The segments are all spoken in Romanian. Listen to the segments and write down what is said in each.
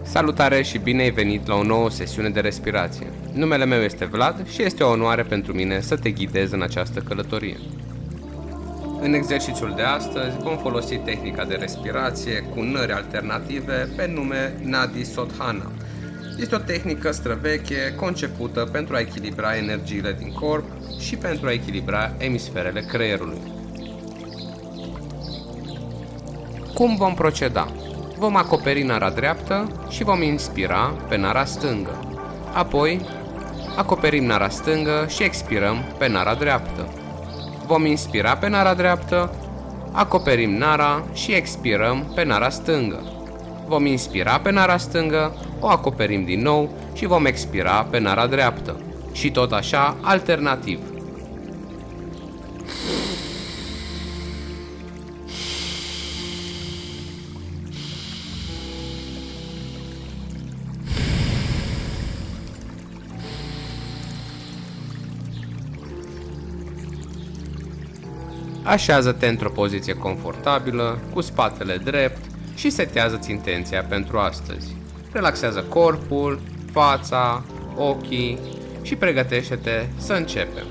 Salutare și bine ai venit la o nouă sesiune de respirație. Numele meu este Vlad și este o onoare pentru mine să te ghidez în această călătorie. În exercițiul de astăzi vom folosi tehnica de respirație cu nări alternative pe nume Nadi Sodhana. Este o tehnică străveche concepută pentru a echilibra energiile din corp și pentru a echilibra emisferele creierului. Cum vom proceda? Vom acoperi nara dreaptă și vom inspira pe nara stângă. Apoi, acoperim nara stângă și expirăm pe nara dreaptă. Vom inspira pe nara dreaptă, acoperim nara și expirăm pe nara stângă. Vom inspira pe nara stângă, o acoperim din nou și vom expira pe nara dreaptă. Și tot așa, alternativ. Așează-te într-o poziție confortabilă, cu spatele drept și setează-ți intenția pentru astăzi. Relaxează corpul, fața, ochii și pregătește-te să începem.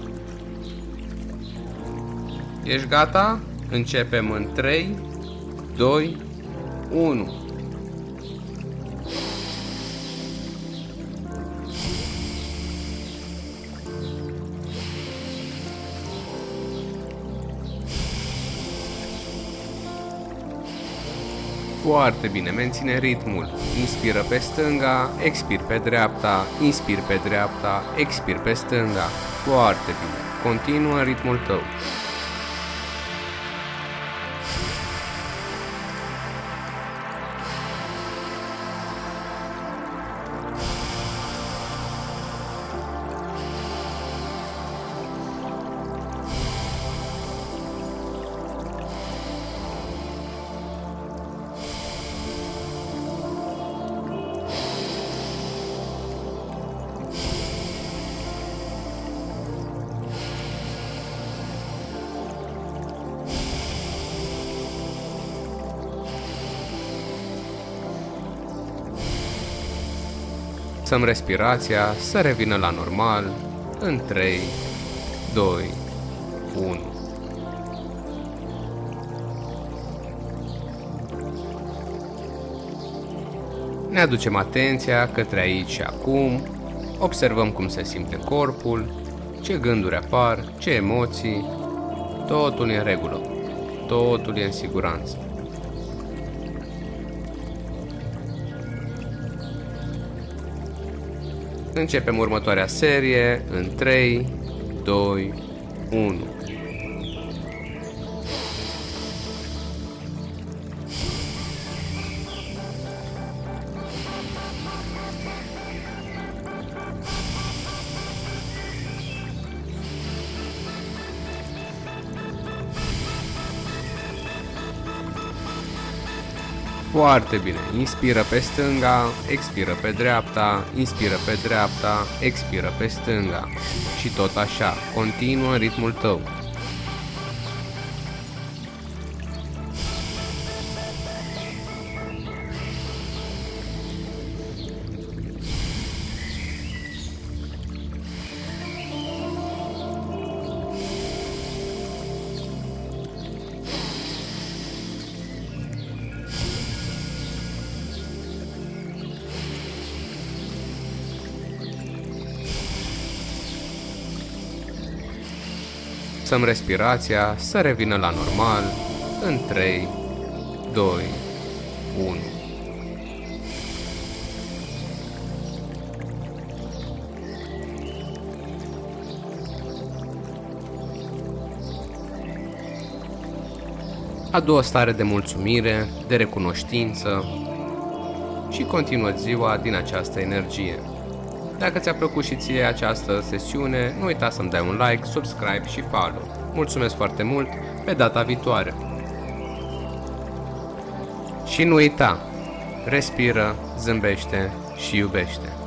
Ești gata? Începem în 3, 2, 1. Foarte bine, menține ritmul. Inspiră pe stânga, expir pe dreapta, inspir pe dreapta, expir pe stânga. Foarte bine. Continuă în ritmul tău. Lăsăm respirația să revină la normal în 3, 2, 1. Ne aducem atenția către aici și acum, observăm cum se simte corpul, ce gânduri apar, ce emoții, totul e în regulă, totul e în siguranță. Începem următoarea serie în 3, 2, 1. Foarte bine. Inspiră pe stânga, expiră pe dreapta, inspiră pe dreapta, expiră pe stânga. Și tot așa, continuă în ritmul tău. Lăsăm respirația să revină la normal în 3, 2, 1. Adu o stare de mulțumire, de recunoștință și continuă ziua din această energie. Dacă ți-a plăcut și ție această sesiune, nu uita să-mi dai un like, subscribe și follow. Mulțumesc foarte mult, pe data viitoare! Și nu uita, respiră, zâmbește și iubește.